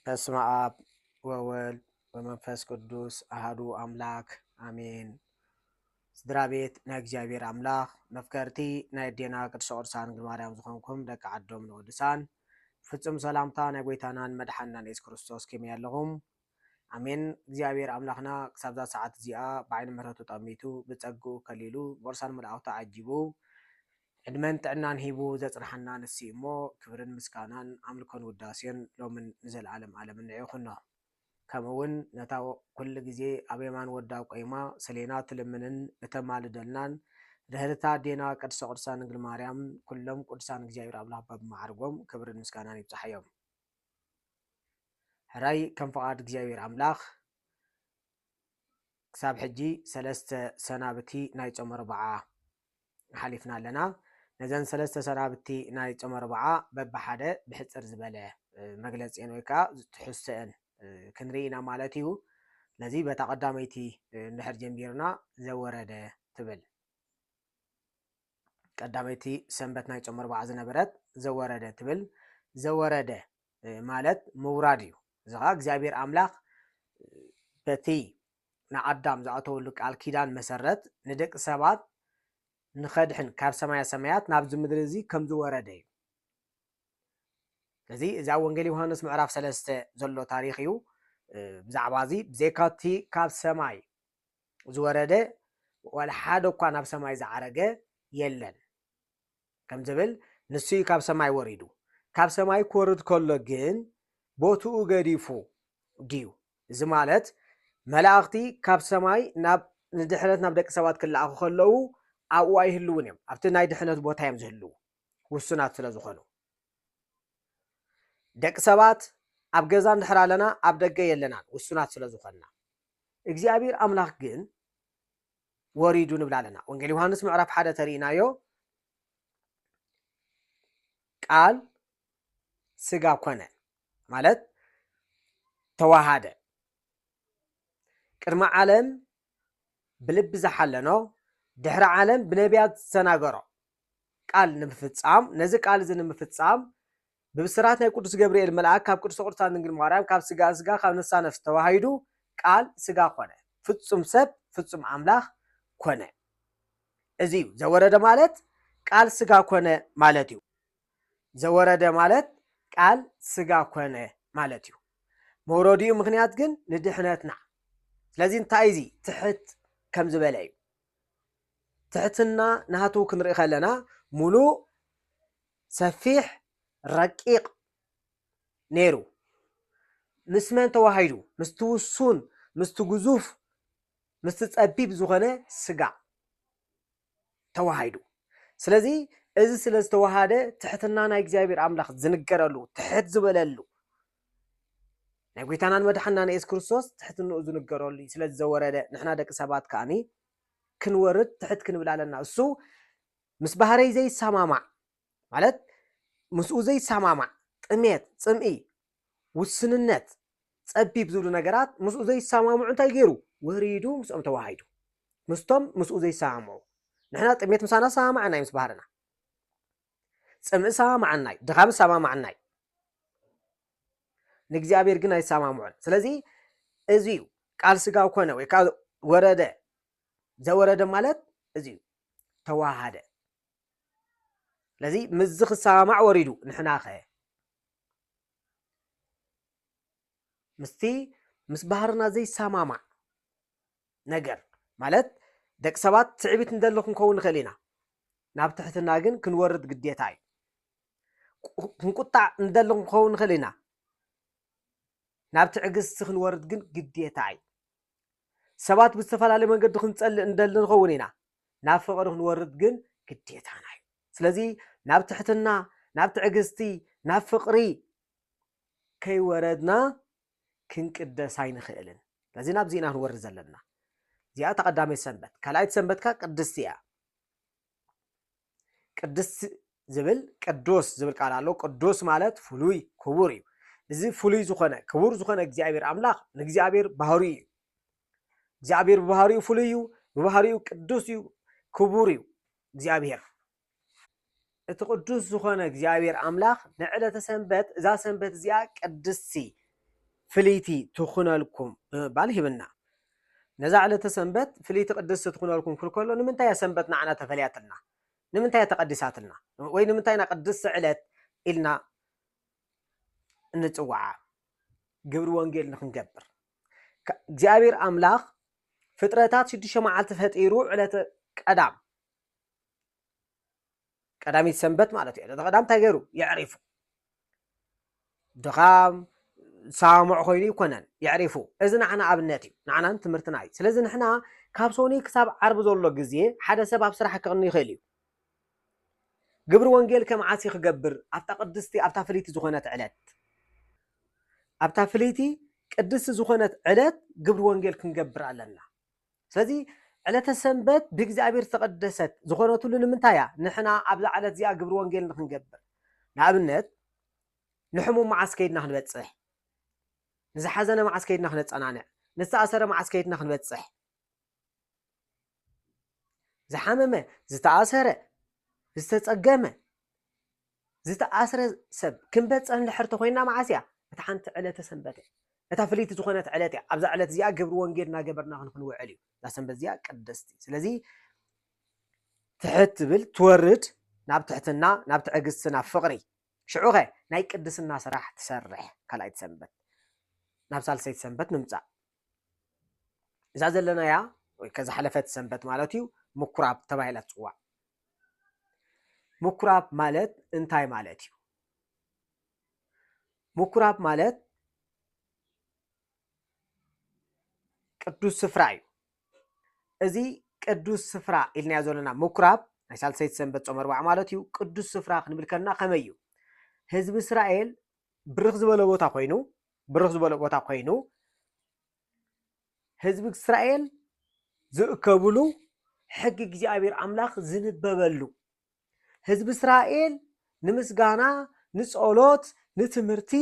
በስመ አብ ወወልድ ወመንፈስ ቅዱስ አሐዱ አምላክ አሜን። ስድራ ቤት ናይ እግዚአብሔር አምላክ መፍከርቲ ናይ አዴና ቅድስት ቅዱሳን ድንግል ማርያም ዝኾንኩም ደቂ ዓዶም ንቅዱሳን ፍጹም ሰላምታ ናይ ጎይታናን መድሓኒናን ኢየሱስ ክርስቶስ ከመይ ኣለኹም? አሜን። እግዚአብሔር አምላክና ክሳብ ዛ ሰዓት እዚኣ ብዓይኒ ምሕረቱ ጠሚቱ ብፀጉኡ ከሊሉ ቦርሳን መላእኽቱ ዓጂቡ ዕድመን ጥዕናን ሂቡ ዘፅናሐና ንሲ እሞ ክብርን ምስጋናን አምልኮን ውዳሴን ሎምን ንዘለዓለም ዓለም ንዕኹኖ ከምኡውን ነታ ኩሉ ግዜ ኣብ የማን ወዳ ቆይማ ሰሌና ትልምንን እተማልደልናን ድሕርታ ኣዴና ቅድስት ቅዱሳን ድንግል ማርያም ኩሎም ቅዱሳን እግዚአብሔር አምላክ በብማዕርጎም ክብርን ምስጋናን ይብፅሓዮም። ሕራይ ከም ፈቃድ እግዚአብሔር አምላክ ክሳብ ሕጂ 3 ሰናብቲ ናይ ጾም ኣርብዓ ሓሊፍና ኣለና። ነዘን 3 ሰናብቲ ናይ ጾም ኣርብዓ በብሓደ ብሕፅር ዝበለ መግለፂን ወይ ከዓ ትሕዝቶአን ክንርኢና ማለት እዩ። ነዚ በታ ቀዳመይቲ እንድሕር ጀሚርና ዘወረደ ትብል ቀዳመይቲ ሰንበት ናይ ጾም ኣርብዓ ዝነበረት ዘወረደ ትብል። ዘወረደ ማለት ምውራድ እዩ። እዚ ከዓ እግዚአብሔር አምላክ በቲ ንኣዳም ዝኣተወሉ ቃል ኪዳን መሰረት ንደቂ ሰባት ንኸድሕን ካብ ሰማያ ሰማያት ናብዚ ምድሪ እዚ ከም ዝወረደ እዩ። ስለዚ እዚ ኣብ ወንጌል ዮሃንስ ምዕራፍ 3 ዘሎ ታሪክ እዩ። ብዛዕባ እዚ ብዘይካቲ ካብ ሰማይ ዝወረደ ዋላ ሓደ እኳ ናብ ሰማይ ዝዓረገ የለን ከም ዝብል ንሱ ካብ ሰማይ ወሪዱ ካብ ሰማይ ክወርድ ከሎ ግን ቦትኡ ገዲፉ ድዩ? እዚ ማለት መላእኽቲ ካብ ሰማይ ናብ ንድሕነት ናብ ደቂ ሰባት ክለኣኹ ከለዉ ኣብኡ ኣይህልውን እዮም። ኣብቲ ናይ ድሕነት ቦታ እዮም ዝህልው ውሱናት ስለ ዝኾኑ። ደቂ ሰባት ኣብ ገዛ እንድሕር ኣለና ኣብ ደገ የለናን ውሱናት ስለ ዝኾንና። እግዚአብሔር አምላክ ግን ወሪዱ ንብል ኣለና። ወንጌል ዮሃንስ ምዕራፍ 1 ተሪእናዮ ቃል ስጋ ኮነ ማለት ተዋሃደ። ቅድሚ ዓለም ብልቢ ዝሓለኖ ድሕሪ ዓለም ብነቢያት ዝተናገሮ ቃል ንምፍፃም ነዚ ቃል እዚ ንምፍፃም ብብስራት ናይ ቅዱስ ገብርኤል መልአክ ካብ ቅዱስ ቅዱሳን ድንግል ማርያም ካብ ስጋ ስጋ ካብ ነፍሳ ነፍሲ ተዋሂዱ ቃል ስጋ ኮነ፣ ፍጹም ሰብ ፍጹም አምላክ ኮነ። እዚ እዩ ዘወረደ ማለት ቃል ስጋ ኮነ ማለት እዩ። ዘወረደ ማለት ቃል ስጋ ኮነ ማለት እዩ። መውረዲኡ ምክንያት ግን ንድሕነትና። ስለዚ እንታይ እዚ ትሕት ከም ዝበለ እዩ። ትሕትና ናቱ ክንርኢ ከለና ሙሉእ ሰፊሕ ረቂቅ ነይሩ። ምስ መን ተዋሂዱ? ምስቲ ውሱን ምስቲ ግዙፍ ምስቲ ፀቢብ ዝኾነ ስጋ ተዋሂዱ። ስለዚ እዚ ስለ ዝተዋሃደ ትሕትና ናይ እግዚአብሔር አምላክ ዝንገረሉ ትሕት ዝበለሉ ናይ ጎይታናን መድሓኒናን ኢየሱስ ክርስቶስ ትሕትንኡ ዝንገረሉ ስለ ዘወረደ ንሕና ደቂ ሰባት ከዓኒ ክንወርድ ትሕት ክንብል ኣለና። እሱ ምስ ባህረይ ዘይሰማማዕ ማለት ምስኡ ዘይሰማማዕ ጥሜት፣ ፅምኢ፣ ውስንነት፣ ፀቢብ ዝብሉ ነገራት ምስኡ ዘይሰማምዑ እንታይ ገይሩ? ወሪዱ ምስኦም ተዋሂዱ። ምስቶም ምስኡ ዘይሰማምዑ ንሕና ጥሜት ምሳና ሰማማዕና ምስ ባህርና፣ ፅምኢ ሰማማዕናይ፣ ድኻም ሰማማዕናይ፣ ንእግዚአብሔር ግን ኣይሰማምዑን። ስለዚ እዚ እዩ ቃል ስጋ ኮነ ወይ ከዓ ወረደ። ዘወረደ ማለት እዚ እዩ ተዋሃደ። ስለዚ ምዝ ክሰማማዕ ወሪዱ ንሕና ኸ ምስቲ ምስ ባህርና ዘይሰማማዕ ነገር ማለት ደቂ ሰባት ትዕቢት እንደሎ ክንከውን ንኽእል ኢና። ናብ ትሕትና ግን ክንወርድ ግዴታ እዩ። ክንቁጣዕ እንደሎ ክንከውን ንኽእል ኢና። ናብ ትዕግስቲ ክንወርድ ግን ግዴታ እዩ። ሰባት ብዝተፈላለየ መንገዲ ክንፀልእ እንደሎ ንኸውን ኢና። ናብ ፍቅሪ ክንወርድ ግን ግዴታና እዩ። ስለዚ ናብ ትሕትና ናብ ትዕግስቲ ናብ ፍቅሪ ከይወረድና ክንቅደስ ኣይንኽእልን። ስለዚ ናብዚ ኢና ክንወርድ ዘለና። እዚኣ ተቐዳመይቲ ሰንበት። ካልኣይቲ ሰንበትካ ቅድስቲ እያ። ቅድስቲ ዝብል ቅዱስ ዝብል ቃል ኣሎ። ቅዱስ ማለት ፍሉይ ክቡር እዩ። እዚ ፍሉይ ዝኾነ ክቡር ዝኾነ እግዚአብሔር አምላክ ንእግዚአብሔር ባህሪኡ እዩ። እግዚአብሔር ብባህሪኡ ፍሉይ እዩ፣ ብባህሪኡ ቅዱስ እዩ፣ ክቡር እዩ እግዚአብሔር። እቲ ቅዱስ ዝኾነ እግዚአብሔር አምላክ ንዕለተ ሰንበት እዛ ሰንበት እዚኣ ቅድስቲ ፍልይቲ ትኹነልኩም ባል ሂብና ነዛ ዕለተ ሰንበት ፍልይቲ ቅድስቲ ትኹነልኩም ክልከሎ ንምንታይ እያ ሰንበት ንዓና ተፈልያትልና ንምንታይ ተቀዲሳትልና ወይ ንምንታይ ና ቅድስቲ ዕለት ኢልና እንፅዋዓ ግብሪ ወንጌል ንክንገብር እግዚአብሔር አምላኽ ፍጥረታት 6 መዓልቲ ፈጢሩ ዕለተ ቀዳሚት ሰንበት ማለት እዩ ዕለተ ቀዳም እንታይ ገይሩ የዕሪፉ ድኻም ሳሙዕ ኮይኑ ይኮነን የዕሪፉ እዚ ንዓና ኣብነት እዩ ንዓናን ትምህርትና እዩ ስለዚ ንሕና ካብ ሶኒ ክሳብ ዓርቢ ዘሎ ግዜ ሓደ ሰብ ኣብ ስራሕ ክቕኒ ይኽእል እዩ ግብሪ ወንጌል ከመዓሲ ክገብር ኣብታ ቅድስቲ ኣብታ ፍልይቲ ዝኾነት ዕለት ኣብታ ፍልይቲ ቅድስቲ ዝኾነት ዕለት ግብሪ ወንጌል ክንገብር ኣለና ስለዚ ዕለተ ሰንበት ብእግዚአብሔር ተቀደሰት ዝኾነትሉ ንምንታይ እያ ንሕና ኣብዛ ዕለት እዚኣ ግብሪ ወንጌል ንክንገብር ንኣብነት ንሕሙም መዓስ ከይድና ክንበፅሕ ንዝሓዘነ መዓስ ከይድና ክነፀናንዕ ንዝተኣሰረ መዓስ ከይድና ክንበፅሕ ዝሓመመ ዝተኣሰረ ዝተፀገመ ዝተኣስረ ሰብ ክንበፅሕ ንድሕር ኮይና መዓስ እያ እታ ሓንቲ ዕለተ ሰንበት እያ እታ ፍልይቲ ዝኾነት ዕለት እያ ኣብዛ ዕለት እዚኣ ግብሪ ወንጌል እናገበርና ክንውዕል እዩ እዛ ሰንበት እዚኣ ቅድስቲ ስለዚ ትሕት ትብል ትወርድ ናብ ትሕትና ናብ ትዕግስቲ ናብ ፍቕሪ ሽዑ ኸ ናይ ቅድስና ስራሕ ትሰርሕ ካልኣይቲ ሰንበት ናብ ሳልሰይቲ ሰንበት ንምፃእ እዛ ዘለናያ ወይ ከዝሓለፈት ሰንበት ማለት እዩ ምኩራብ ተባሂላ ትፅዋዕ ምኩራብ ማለት እንታይ ማለት እዩ ምኩራብ ማለት ቅዱስ ስፍራ እዩ እዚ ቅዱስ ስፍራ ኢልናዮ ዘለና ምኩራብ ናይ ሳልሰይቲ ሰንበት ጾም 4 ማለት እዩ ቅዱስ ስፍራ ክንብል ከለና ከመይ እዩ ህዝቢ እስራኤል ብርኽ ዝበለ ቦታ ኮይኑ ህዝቢ እስራኤል ዝእከብሉ ሕጊ እግዚአብሔር አምላኽ ዝንበበሉ ህዝቢ እስራኤል ንምስጋና ንጸሎት ንትምህርቲ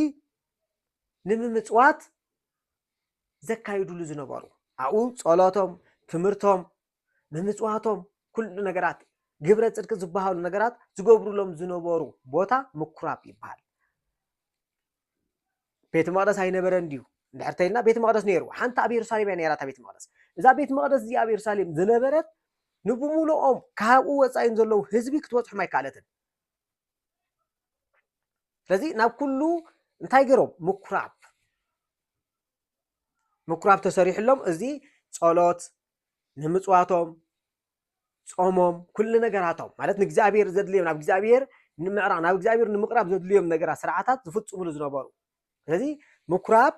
ንምምጽዋት ዘካይዱሉ ዝነበሩ ኣብኡ ጸሎቶም ትምህርቶም ንምጽዋቶም ኩሉ ነገራት ግብረ ጽድቂ ዝበሃሉ ነገራት ዝገብሩሎም ዝነበሩ ቦታ ምኩራብ ይበሃል ቤተ መቅደስ ኣይነበረን ድዩ እንድሕርተይና ቤተ መቅደስ ነይሩ ሓንቲ ኣብ ኢየሩሳሌም ነይራታ ቤተ መቅደስ እዛ ቤተ መቅደስ እዚኣ ኣብ ኢየሩሳሌም ዝነበረት ንብሙሉኦም ካብኡ ወፃኢን ዘለው ህዝቢ ክትበፅሖም ኣይከኣለትን ስለዚ ናብ ኩሉ እንታይ ገይሮም ምኩራብ ተሰሪሕሎም እዚ ጸሎት ንምጽዋቶም ጾሞም ኩሉ ነገራቶም ማለት ንእግዚአብሔር ዘድልዮም ናብ እግዚአብሔር ንምዕራቕ ናብ እግዚአብሔር ንምቅራብ ዘድልዮም ነገራት ስርዓታት ዝፍጽሙሉ ዝነበሩ ስለዚ ምኩራብ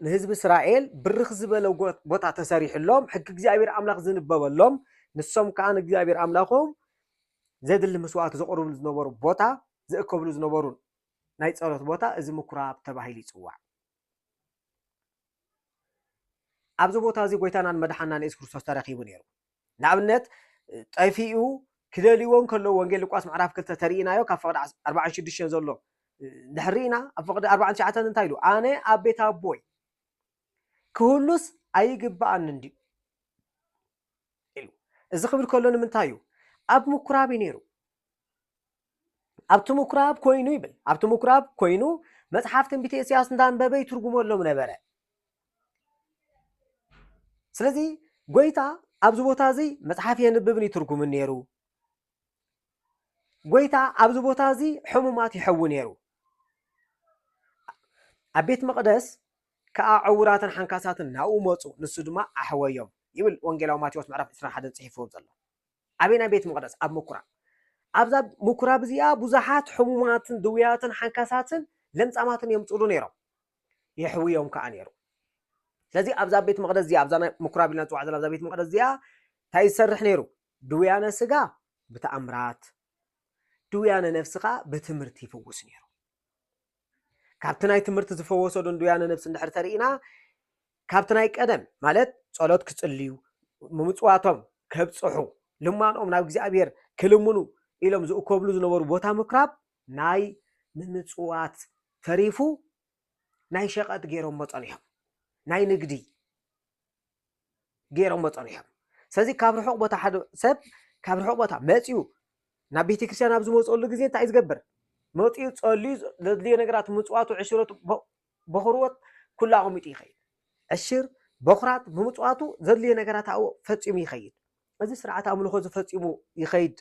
ንህዝቢ እስራኤል ብርኽ ዝበለ ቦታ ተሰሪሕሎም ሕጊ እግዚአብሔር አምላኽ ዝንበበሎም ንሶም ከዓ ንእግዚአብሔር አምላኾም ዘድሊ መስዋዕቲ ዘቕርብሉ ዝነበሩ ቦታ ዝእከብሉ ዝነበሩ ናይ ጸሎት ቦታ እዚ ምኩራብ ተባሂሉ ይጽዋዕ ኣብዚ ቦታ እዚ ጎይታናን መድሓናን ኢየሱስ ክርስቶስ ተረኺቡ ነይሩ ንኣብነት ጠፊኡ ክደልይዎም ከለዉ ወንጌል ሉቃስ ምዕራፍ 2 ተሪኢናዮ ካብ ፈቅዲ 46 ዘሎ ድሕሪና ኣብ ፈቅዲ 49 እንታይ ኢሉ ኣነ ኣብ ቤት ኣቦይ ክህሉስ ኣይግባኣን እንዲ ኢሉ እዚ ክብል ከሎ ንምንታይ እዩ ኣብ ምኩራብ ነይሩ ኣብቲ ምኩራብ ኮይኑ ይብል ኣብቲ ምኩራብ ኮይኑ መጽሓፍ ትንቢተ ኢሳይያስ እንዳንበበ ይትርጉመሎም ነበረ ስለዚ ጎይታ ኣብዚ ቦታ እዚ መጽሓፍ የንብብን ይትርጉምን ነይሩ ጎይታ ኣብዚ ቦታ እዚ ሕሙማት ይሕው ነይሩ ኣብ ቤት መቅደስ ከዓ ዕውራትን ሓንካሳትን ናብኡ መፁ ንሱ ድማ ኣሕወዮም ይብል ወንጌላዊ ማቴዎስ ምዕራፍ 21 ጽሒፍዎ ዘሎ ኣበይ ናይ ቤት መቅደስ ኣብ ምኩራብ ኣብዛ ምኩራብ እዚኣ ብዙሓት ሕሙማትን ድውያትን ሓንካሳትን ለምጻማትን የምፅሉ ነይሮም የሕውዮም ከዓ ነይሩ ስለዚ ኣብዛ ቤት መቅደስ እዚኣ ኣብዛ ምኩራብ ኢልና ንፅዋዕ ዘለና ኣብዛ ቤት መቅደስ እዚኣ እንታይ ዝሰርሕ ነይሩ ድውያነ ስጋ ብተኣምራት ድውያነ ነፍሲ ከዓ ብትምህርቲ ይፍውስ ነይሩ ካብቲ ናይ ትምህርቲ ዝፈወሶ ድውያነ ነፍሲ እንድሕር ተሪኢና ካብቲ ናይ ቀደም ማለት ጸሎት ክጽልዩ ምምጽዋቶም ከብጽሑ ልማኖም ናብ እግዚአብሔር ክልምኑ ኢሎም ዝእከብሉ ዝነበሩ ቦታ ምኩራብ ናይ ምምጽዋት ተሪፉ ናይ ሸቐጥ ገይሮም መጸኒሖም ናይ ንግዲ ገይሮም መጸኒሖም ስለዚ ካብ ርሑቕ ቦታ ሓደ ሰብ ካብ ርሑቕ ቦታ መጺኡ ናብ ቤተ ክርስቲያን ኣብ ዝመፀሉ ግዜ እንታይ ዝገብር መጥኡ ጸልዩ ዘድልዮ ነገራት ምጽዋቱ ዕሽረቱ በኽሮት ኩላ ኣቐሚጡ ይኸይድ ዕሽር በኽራት ብምጽዋቱ ዘድልዮ ነገራት ኣብኡ ፈጺሙ ይኸይድ እዚ ስርዓት ኣምልኾ ዝፈጺሙ ይኸይድ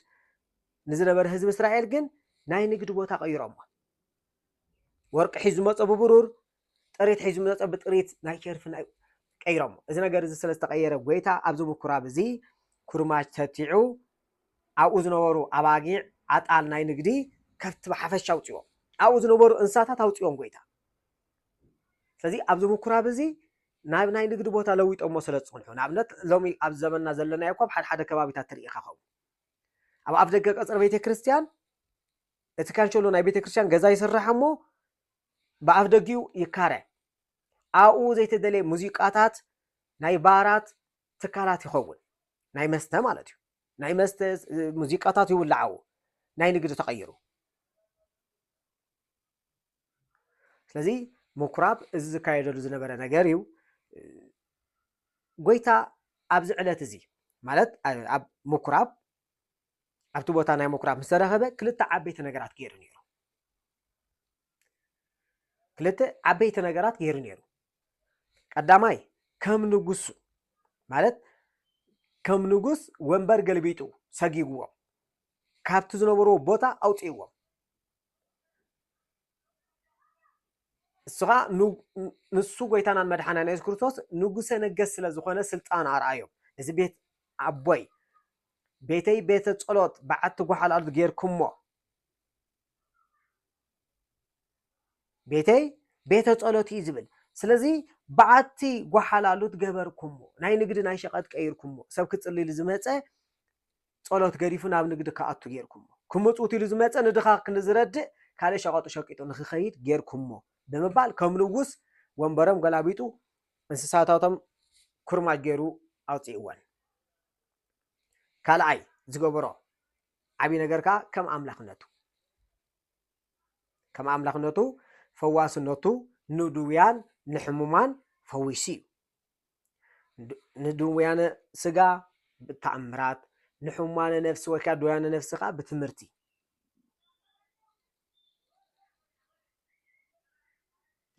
ንዝነበረ ህዝቢ እስራኤል ግን ናይ ንግዲ ቦታ ቀይሮሞ ወርቂ ሒዙ መጸ ብብሩር ጥሪት ሒዙ መጸ ብጥሪት ናይ ሸርፊ ናይ ቀይሮሞ እዚ ነገር እዚ ስለ ዝተቀየረ ጎይታ ኣብዚ ምኩራብ እዚ ኩርማች ተቲዑ ኣብኡ ዝነበሩ ኣባጊዕ ዓጣል ናይ ንግዲ ከፍቲ ብሓፈሻ ኣውፅኦም ኣብኡ ዝነበሩ እንስሳታት ኣውፅኦም ጎይታ ስለዚ ኣብዚ ምኩራብ እዚ ናብ ናይ ንግዲ ቦታ ለዊጦሞ ስለ ዝፅንሑ ንኣብነት ሎሚ ኣብ ዘመንና ዘለናዮ እኳ ሓደ ሓደ ከባቢታት ትርኢኻ ኸው ኣብ ኣፍ ደገ ቀፅሪ ቤተ ክርስቲያን እቲ ካንሸሎ ናይ ቤተ ክርስቲያን ገዛ ይስራሕ እሞ ብኣፍ ደጊኡ ይካረ ኣብኡ ዘይተደለየ ሙዚቃታት ናይ ባራት ትካላት ይኸውን ናይ መስተ ማለት እዩ ናይ መስተ ሙዚቃታት ይውላዓው ናይ ንግዲ ተቀይሩ ስለዚ ምኩራብ እዚ ዝካየደሉ ዝነበረ ነገር እዩ ጎይታ ኣብዚ ዕለት እዚ ማለት ኣብ ምኩራብ ኣብቲ ቦታ ናይ ምኩራብ ምስ ተረኸበ ክልተ ዓበይቲ ነገራት ገይሩ ነይሩ ክልተ ዓበይቲ ነገራት ገይሩ ነይሩ ቀዳማይ ከም ንጉስ ማለት ከም ንጉስ ወንበር ገልቢጡ ሰጊግዎም ካብቲ ዝነበሩ ቦታ ኣውፅይዎም እስኻ ንሱ ጎይታናን መድሓናን ኢየሱስ ክርስቶስ ንጉሰ ነገስ ስለ ዝኾነ ስልጣን ኣርኣዮም እዚ ቤት ኣቦይ ቤተይ ቤተ ጸሎት በዓቲ ጓሓላሉ ጌርኩሞ ቤተይ ቤተ ጸሎት እዩ ዝብል ስለዚ በዓቲ ጓሓላሉ ትገበርኩሞ ናይ ንግዲ ናይ ሸቐጥ ቀይርኩሞ ሰብ ክጽልል ዝመፀ ጸሎት ገዲፉ ናብ ንግዲ ከኣቱ ጌርኩሞ ክምፁት ኢሉ ዝመፀ ንድኻ ክንዝረድእ ካልእ ሸቐጡ ሸቂጡ ንኽኸይድ ጌርኩሞ ብምባል ከም ንጉስ ወንበሮም ገላቢጡ እንስሳታቶም ኩርማጅ ገይሩ ኣውፅእወን ካልኣይ ዝገበሮ ዓብይ ነገር ከዓ ከም ኣምላኽነቱ ፈዋስነቱ ንድውያን ንሕሙማን ፈዊሲ ንድውያነ ስጋ ብተኣምራት ንሕሙማነ ነፍሲ ወይ ከዓ ድውያነ ነፍሲ ከዓ ብትምህርቲ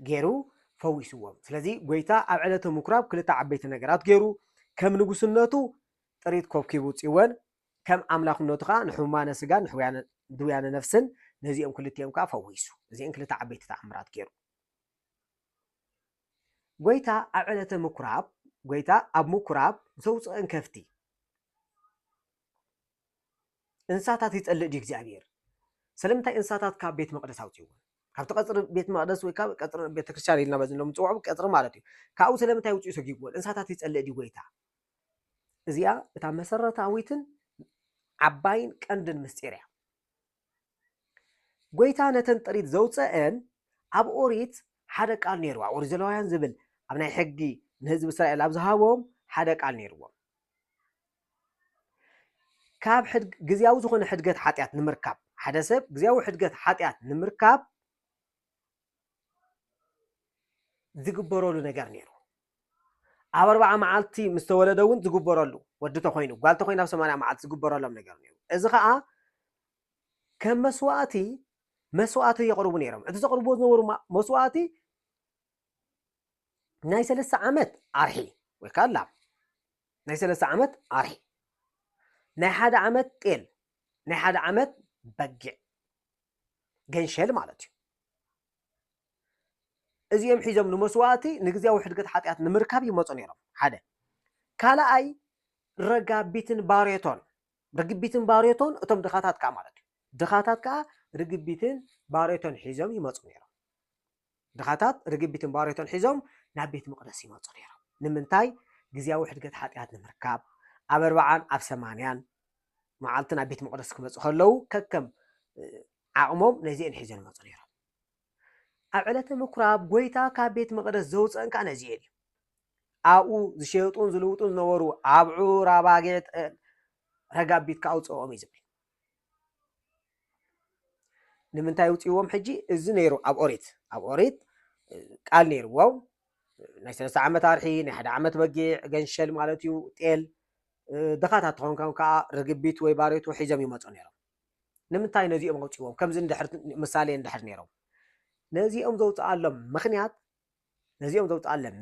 ገይሩ ፈዊስዎም ስለዚ ጎይታ ኣብ ዕለተ ምኩራብ ክልተ ዓበይቲ ነገራት ገይሩ ከም ንጉስነቱ ጥሪት ኮብኪቡ ውፅወን ከም ኣምላኽነቱ ከዓ ንሕሙማነ ስጋ ንድውያነ ነፍስን ነዚኦም ክልቲኦም ከዓ ፈዊሱ እዚኦም ክልተ ዓበይቲ ተኣምራት ገይሩ ጎይታ ኣብ ዕለተ ምኩራብ ጎይታ ኣብ ምኩራብ ዘውፅአን ከፍቲ እንስሳታት ይጸልእ ዲ እግዚኣብሔር ስለምንታይ እንስሳታት ካብ ቤት መቅደስ ኣውፅይዎ ካብቲ ቀፅሪ ቤት መቅደስ ወይ ካብ ቀፅሪ ቤተ ክርስቲያን ኢልና በዝሎም ጽውዑ ቀፅሪ ማለት እዩ ካብኡ ስለምንታይ ውፅኡ ሰጊግዎን እንስሳታት ይጸልእ ዲ ጎይታ እዚኣ እታ መሰረታዊትን ዓባይን ቀንድን ምስጢር እያ ጎይታ ነተን ጥሪት ዘውፅአን ኣብ ኦሪት ሓደ ቃል ነይሩ ኣብ ኦሪት ዘሌዋውያን ዝብል ኣብ ናይ ሕጊ ንህዝቢ እስራኤል ኣብ ዝሃቦም ሓደ ቃል ነይሩዎም ካብ ግዝያዊ ዝኾነ ሕድገት ሓጢኣት ንምርካብ ሓደ ሰብ ግዝያዊ ሕድገት ሓጢኣት ንምርካብ ዝግበረሉ ነገር ነይሩ ኣብ 40 መዓልቲ ምስ ተወለደ እውን ዝግበረሉ ወዲ ተኮይኑ ጓል ተኮይና ኣብ 80 መዓልቲ ዝግበረሎም ነገር ነይሩ እዚ ከዓ ከም መስዋእቲ የቅርቡ ነይሮም እቲ ዘቅርብዎ ዝነበሩ መስዋእቲ ናይ 3 ዓመት ኣርሒ ወይ ከዓ ላም ናይ 3 ዓመት ኣርሒ ናይ 1 ዓመት ጤል ናይ 1 ዓመት በጊዕ ገንሸል ማለት እዩ እዚኦም ሒዞም ንመስዋእቲ ንግዚያዊ ሕድገት ሓጢኣት ንምርካብ ይመፁ ነይሮም ሓደ ካልኣይ ረጋቢትን ባሬቶን እቶም ድኻታት ከዓ ማለት እዩ ድኻታት ከዓ ርግቢትን ባሬቶን ሒዞም ይመፁ ነይሮም ድኻታት ርግቢትን ባሬቶን ሒዞም ናብ ቤት መቅደስ ይመፁ ነይሮም ንምንታይ ግዝያዊ ሕድገት ሓጢኣት ንምርካብ ኣብ 40 ኣብ 80 መዓልቲ ናብ ቤት መቅደስ ክመፁ ከለዉ ከከም ዓቕሞም ነዚአን ሒዞም ይመፁ ነይሮም ኣብ ዕለተ ምኩራብ ጎይታ ካብ ቤት መቅደስ ዘውፅአን ከዓ ነዚአን እዩ ኣብኡ ዝሸጡን ዝልውጡን ዝነበሩ ኣብዑር ኣባጊዕ ረጋቢት ካውፅኦም እዩ ዝብል ንምንታይ ውፅዎም ሕጂ እዚ ነይሩ ኣብ ኦሪት ቃል ነይሩዎም ናይ 3 ዓመት ኣርሒ ናይ 1 ዓመት በጊዕ ገንሸል ማለት እዩ ጤል ድኻታት ትኾንካም ከዓ ርግቢት ወይ ባሬቶ ሒዞም ይመፁ ነይሮም ንምንታይ ነዚኦም ኣውፂዎም ከምዚ እንድሕር ምሳሌ እንድሕር ነይሮም ነዚኦም ዘውፅኣሎም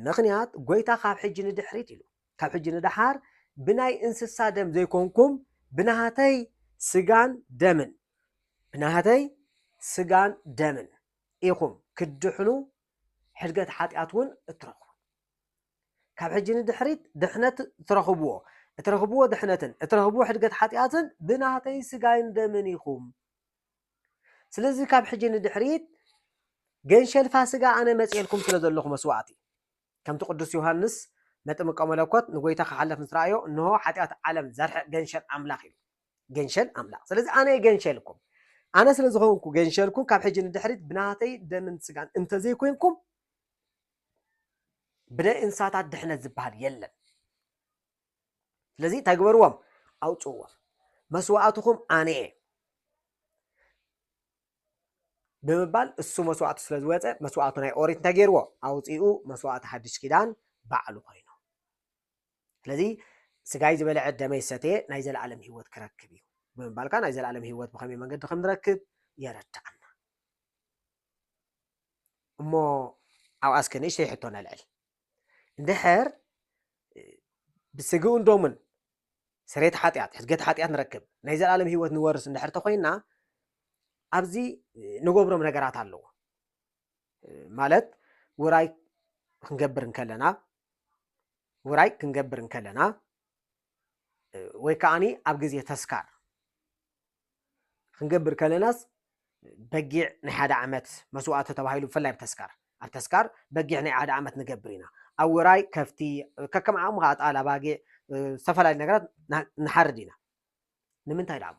ምኽንያት ጎይታ ካብ ሕጂ ንድሕሪት ኢሉ ካብ ሕጂ ንድሓር ብናይ እንስሳ ደም ዘይኮንኩም ብናሃተይ ስጋን ደምን ኢኹም ክድሕኑ ሕድገት ሓጢኣት እውን እትረኽቡ ካብ ሕጂ ንድሕሪት ድሕነት እትረኽብዎ ድሕነትን እትረኽብዎ ሕድገት ሓጢኣትን ብናሃተይ ስጋን ደምን ኢኹም ስለዚ ካብ ሕጂ ንድሕሪት ገንሸል ፋሲጋ ኣነ መፅኤልኩም ስለ ዘለኹ መስዋዕቲ ከምቲ ቅዱስ ዮሃንስ መጥምቀ መለኮት ንጎይታ ክሓለፍ ምስ ረኣዮ እንሆ ሓጢኣት ዓለም ዘርሕቕ ገንሸል ኣምላኽ ኢሉ ገንሸል ኣምላኽ ስለዚ ኣነ ገንሸልኩም ኣነ ስለ ዝኾንኩ ገንሸልኩም ካብ ሕጂ ንድሕሪት ብናሃተይ ደምን ስጋን እንተዘይኮንኩም ብናይ እንስሳታት ድሕነት ዝበሃል የለን ስለዚ ተግበርዎም ኣውፅዎም መስዋዕትኩም ኣነ እየ ብምባል እሱ መስዋዕቱ ስለ ዝወፀ መስዋዕቱ ናይ ኦሪት እንታይ ገይርዎ ኣውፂኡ መስዋዕቲ ሓድሽ ኪዳን ባዕሉ ኮይኑ ስለዚ ስጋይ ዝበልዐ ደመይ ሰተየ ናይ ዘለዓለም ሂወት ክረክብ እዩ ብምባልካ ናይ ዘለዓለም ሂወት ብኸመይ መንገዲ ከም ንረክብ የረድኣና እሞ ኣብኣስ ንእሽተይ ሕቶ ነልዕል እንድሕር ብስግኡ እንዶምን ስሬት ሓጢኣት ሕድገት ሓጢኣት ንረክብ ናይ ዘለዓለም ሂወት ንወርስ እንድሕር ተኮይንና ኣብዚ ንገብሮም ነገራት ኣለዎ ማለት ውራይ ክንገብር እንከለና ወይ ከዓኒ ኣብ ግዜ ተስካር ክንገብር ከለናስ በጊዕ ናይ ሓደ ዓመት መስዋዕቲ ተባሂሉ ብፍላይ ኣብ ተስካር በጊዕ ናይ ሓደ ዓመት ንገብር ኢና ኣብ ውራይ ከፍቲ ከከም ዓቕምካ ኣጣል ኣባጊዕ ዝተፈላለዩ ነገራት ንሓርድ ኢና ንምንታይ ደኣ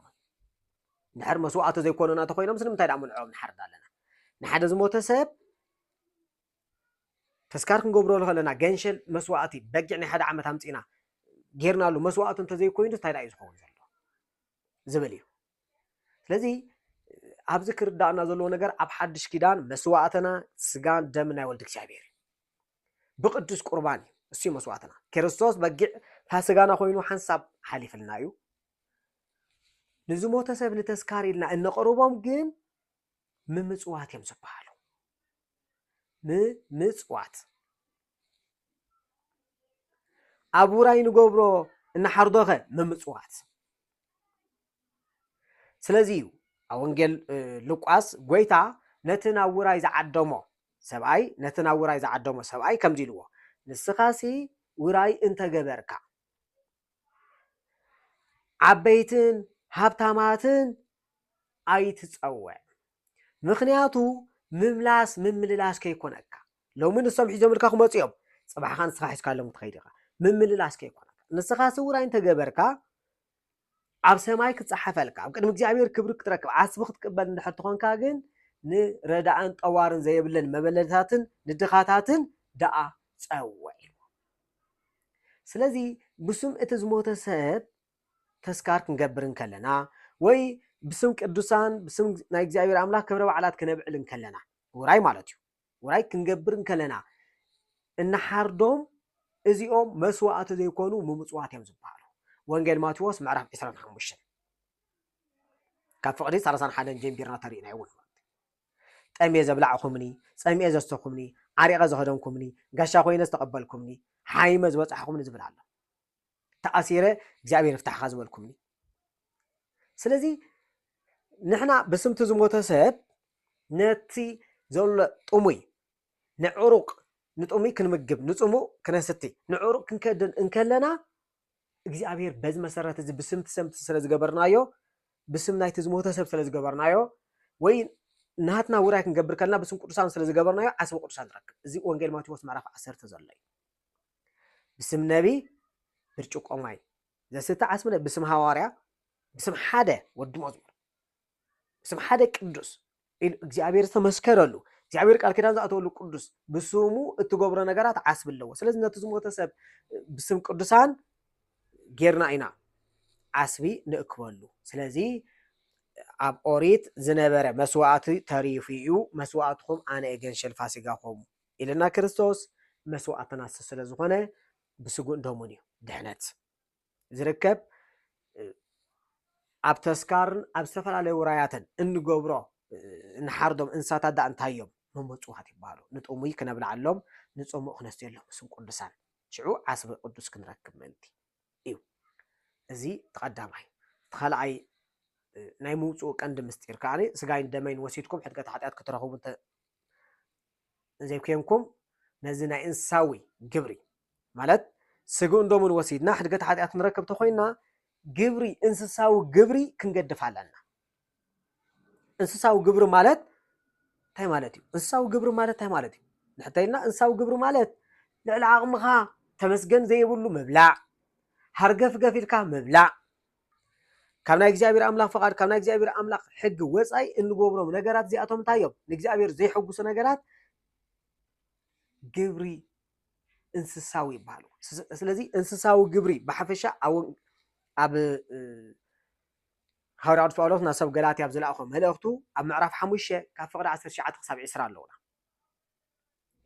ንሕር መስዋዕቲ ዘይኮኑና ተኮይኖም ንምንታይ ደኣ ንዕኦም ንሓርድ ኣለና ንሓደ ዝሞተ ሰብ ተስካር ክንገብረሉ ከለና ገንሸል መስዋዕቲ በጊዕ ናይ ሓደ ዓመት ኣምፂና ጌርናሉ መስዋዕቲ እንተዘይኮይኑ እንታይ ደኣ እዩ ዝኸውን ዘሎ ዝብል እዩ ስለዚ ኣብዚ ክርዳእና ዘለዎ ነገር ኣብ ሓድሽ ኪዳን መስዋዕትና ስጋን ደም ናይ ወልዲ እግዚኣብሔር ብቅዱስ ቁርባን እሱ መስዋዕትና ክርስቶስ በጊዕ ፋሲጋና ኮይኑ ሓንሳብ ሓሊፍልና እዩ ንዝሞተ ሰብ ንተስካር ኢልና እንቐርቦም ግን ምምፅዋት እዮም ዝበሃሉ ምምፅዋት ኣብ ውራይ ንገብሮ እናሓርዶኸ ምምፅዋት ስለዚ እዩ ኣብ ወንጌል ሉቃስ ጎይታ ነቲ ናብ ውራይ ዝዓደሞ ሰብኣይ ከምዚ ኢልዎ ንስኻሲ ውራይ እንተገበርካ ዓበይትን ሃብታማትን ኣይትፀውዕ ምክንያቱ ምምልላስ ከይኮነካ ሎሚ ንሶም ሒዞም ኢልካ ክመፁ እዮም ፅባሕካ ንስኻ ሒዝካሎም ትኸይድ ኢኻ ምምልላስ ከይኮነካ ንስኻሲ ውራይ እንተገበርካ ኣብ ሰማይ ክፀሓፈልካ ኣብ ቅድሚ እግዚኣብሔር ክብሪ ክትረክብ ዓስቢ ክትቅበል እንድሕር ትኾንካ ግን ንረዳእን ጠዋርን ዘየብለን መበለታትን ንድኻታትን ደኣ ፀውዕ ስለዚ ብስም እቲ ዝሞተ ሰብ ተስካር ክንገብር ከለና ወይ ብስም ቅዱሳን ብስም ናይ እግዚኣብሔር ኣምላክ ክብረ በዓላት ክነብዕል ከለና ውራይ ማለት እዩ ውራይ ክንገብር ከለና እናሓርዶም እዚኦም መስዋዕቲ ዘይኮኑ ምምፅዋት እዮም ዝበሃሉ ወንጌል ማቴዎስ ምዕራፍ 25 ካብ ፍቅዲ 31 ጀምቢርና ተሪእና እውን ጠምየ ዘብላዕኹምኒ ፀምየ ዘስተኹምኒ ዓሪቐ ዘኸደንኩምኒ ጋሻ ኮይነ ዝተቐበልኩምኒ ሓይመ ዝበፅሐኹምኒ ዝብል ኣሎ ተኣሲረ እግዚኣብሔር ፍታሕካ ዝበልኩምኒ ስለዚ ንሕና ብስምቲ ዝሞተ ሰብ ነቲ ዘሎ ጥሙይ ንዕሩቅ ንጥሙይ ክንምግብ ንፅሙቕ ክነስቲ ንዕሩቅ ክንከድን እንከለና እግዚኣብሔር በዚ መሰረት እዚ ብስምቲ ሰምቲ ስለ ዝገበርናዮ ብስም ናይቲ ዝሞተ ሰብ ስለ ዝገበርናዮ ወይ ናትና ውራይ ክንገብር ከለና ብስም ቅዱሳን ስለ ዝገበርናዮ ዓስቢ ቅዱሳን ንረክብ እዚ ወንጌል ማቴዎስ ምዕራፍ 10 ዘሎ እዩ ብስም ነቢ ብርጭቆ ማይ ዘስተ ዓስቢ ብስም ሃዋርያ ብስም ሓደ ወዲ መዝሙር ብስም ሓደ ቅዱስ እግዚኣብሔር ዝተመስከረሉ እግዚኣብሔር ቃል ኪዳን ዝኣተወሉ ቅዱስ ብስሙ እትገብሮ ነገራት ዓስቢ ኣለዎ ስለዚ ነቲ ዝሞተ ሰብ ብስም ቅዱሳን ጌርና ኢና ዓስቢ ንእክበሉ ስለዚ ኣብ ኦሪት ዝነበረ መስዋዕቲ ተሪፉ እዩ መስዋዕትኩም ኣነ ገንሸል ፋሲጋኹም ኢልና ክርስቶስ መስዋዕትና ስለ ዝኾነ ብስጉእ ደሙን እዩ ድሕነት ዝርከብ ኣብ ተስካርን ኣብ ዝተፈላለዩ ውራያትን እንገብሮ ንሓርዶም እንስሳታት ዳ እንታይ እዮም መመፁዋት ይበሃሉ ንጥሙይ ክነብልዓሎም ንፅሙቕ ክነስትየሎም ምስም ቅዱሳን ሽዑ ዓስበ ቅዱስ ክንረክብ ምእንቲ እዩ እዚ ተቐዳማይ ተኻልኣይ ናይ ምውፅኡ ቀንዲ ምስጢር ከዓኒ ስጋይን ደመይን ወሲድኩም ሕድገት ሓጢኣት ክትረኽቡ ዘይኮንኩም ነዚ ናይ እንስሳዊ ግብሪ ማለት ስግኡን ደሙን ወሲድና ሕድገት ሓጢኣት ንረክብ ተኮይንና ግብሪ እንስሳዊ ግብሪ ክንገድፍ ኣለና እንስሳዊ ግብሪ ማለት እንታይ ማለት እዩ እንስሳዊ ግብሪ ማለት እንታይ ማለት እዩ ንሕተይልና እንስሳዊ ግብሪ ማለት ልዕሊ ዓቕምኻ ተመስገን ዘይብሉ ምብላዕ ሃርገፍ ገፊልካ ምብላዕ ካብ ናይ እግዚኣብሔር ኣምላኽ ፈቃድ ካብ ናይ እግዚኣብሔር ኣምላኽ ሕጊ ወፃኢ እንገብሮም ነገራት እዚኣቶም እንታይ እዮም ንእግዚኣብሔር ዘይሕጉሱ ነገራት ግብሪ እንስሳዊ ይበሃሉ ስለዚ እንስሳዊ ግብሪ ብሓፈሻ ኣብ حوار عرض فعلوت ناسب قلاتي أبزل أخو مهلأختو أب معرف حموشة كفقد 10 شعات حساب 20 لونا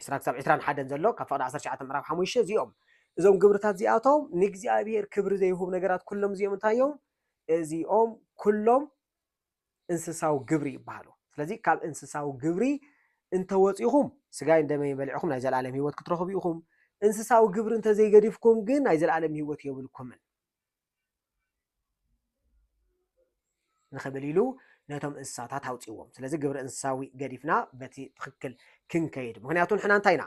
20 حساب 20 حدا نزلو كفقد 10 شعات معرف حموشة زيهم إذا قبرتات زياتهم نجزي أبير كبر زيهم نجارات كلهم زيهم تايوم زيهم كلهم انسساو قبري بحالو ስለዚህ ካብ እንስሳው ግብሪ እንተወፂኹም ስጋይ እንደመይ ይበልዕኹም ናይ ዘላለም ህይወት ክትረኽቡ ኢኹም እንስሳው ግብሪ እንተ ዘይገዲፍኩም ግን ናይ ዘላለም ህይወት የብልኩምን ንኸበሊሉ ነቶም እንስሳታት አውፂዎም ስለዚህ ግብሪ እንስሳዊ ገዲፍና በቲ ትክክል ክንከይድ ምክንያቱ ንሕና እንታይና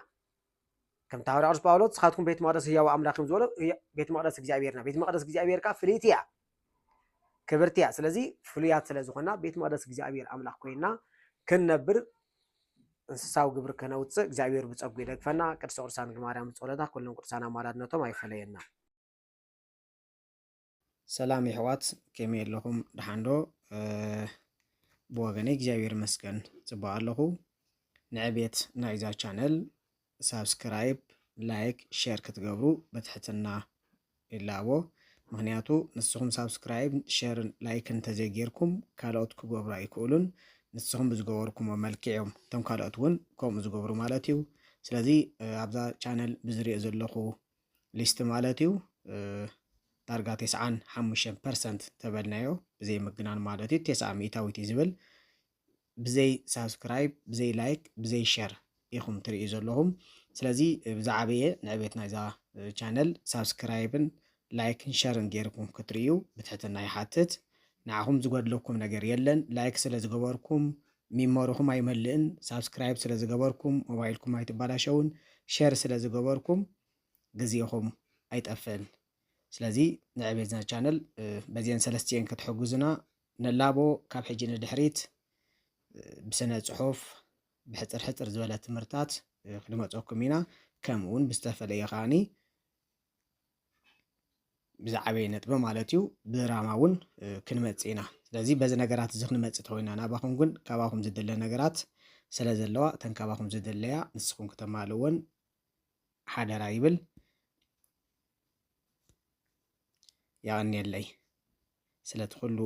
ከም ታወራ ቅዱስ ጳውሎስ ስኻትኩም ቤት መቅደስ ህያው አምላክም ዝበሎ ቤት መቅደስ እግዚአብሔርና ቤት መቅደስ እግዚአብሔርካ ፍልይትያ كبرتيا سلازي فليات سلازوخنا بيت مقدس እግዚአብሔር አምላክ ኮይና ከነብር እንስሳው ግብር ከነውጽ እግዚአብሔር ብጸጉ ይደግፈና ቅድስት ቁርሳን ማርያም ጸሎታ ኩሉን ቁርሳና ማራድነቶም አይፈለየና ሰላም ይሕዋት ከመይ ኣለኹም ድሓንዶ ብወገኔ እግዚአብሔር መስገን ጽባኣለኹ ንዕቤት ናይዛ ቻነል ሳብስክራይብ ላይክ ሼር ክትገብሩ በትሕትና ይላቦ ምክንያቱ ንስኹም ሳብስክራይብ ሼር ላይክ እንተዘይጌርኩም ካልኦት ክገብሩ ኣይክእሉን ንስኹም ብዝገበርኩም መልክዕዮም እቶም ካልኦት እውን ከምኡ ዝገብሩ ማለት እዩ ስለዚ ኣብዛ ቻነል ብዝሪኦ ዘለኹ ሊስት ማለት እዩ ዳርጋ 95% ተበልናዮ ብዘይ ምግናን ማለት እዩ 900 ዝብል ብዘይ ሳብስክራይብ ብዘይ ላይክ ብዘይ ሼር ኢኹም ትሪኡ ዘለኹም ስለዚ ብዛዕበየ ንዕቤት ናይዛ ቻነል ሳብስክራይብን ላይክ ሸርን ጌርኩም ክትሪዩ ብትሕትና ይሓትት ንዓኹም ዝጎድለኩም ነገር የለን ላይክ ስለ ዝገበርኩም ሚሞሪኩም አይመልእን ሳብስክራይብ ስለ ዝገበርኩም ሞባይልኩም አይትባላሸውን ሼር ስለ ዝገበርኩም ግዜኹም አይጠፍእን ስለዚ ንዕቤትና ቻነል በዚን ሰለስቲን ክትሕግዙና ነላቦ ካብ ሕጂ ንድሕሪት ብስነ ጽሑፍ ብሕፅር ሕፅር ዝበለ ትምህርታት ክድመፀኩም ኢና ከምኡውን ብዝተፈለየ ኻኒ ብዛዕበየ ነጥብ ማለት እዩ ብድራማውን ክንመጽእ ኢና ስለዚ በዚ ነገራት እዚ ክንመጽእ ተወይና ናባኹም ግን ካባኹም ዝደለ ነገራት ስለ ዘለዋ እተን ካባኹም ዝደለያ ንስኹም ከተማልውን ሓደራ ይብል ያቀኒየለይ ስለትኩሉ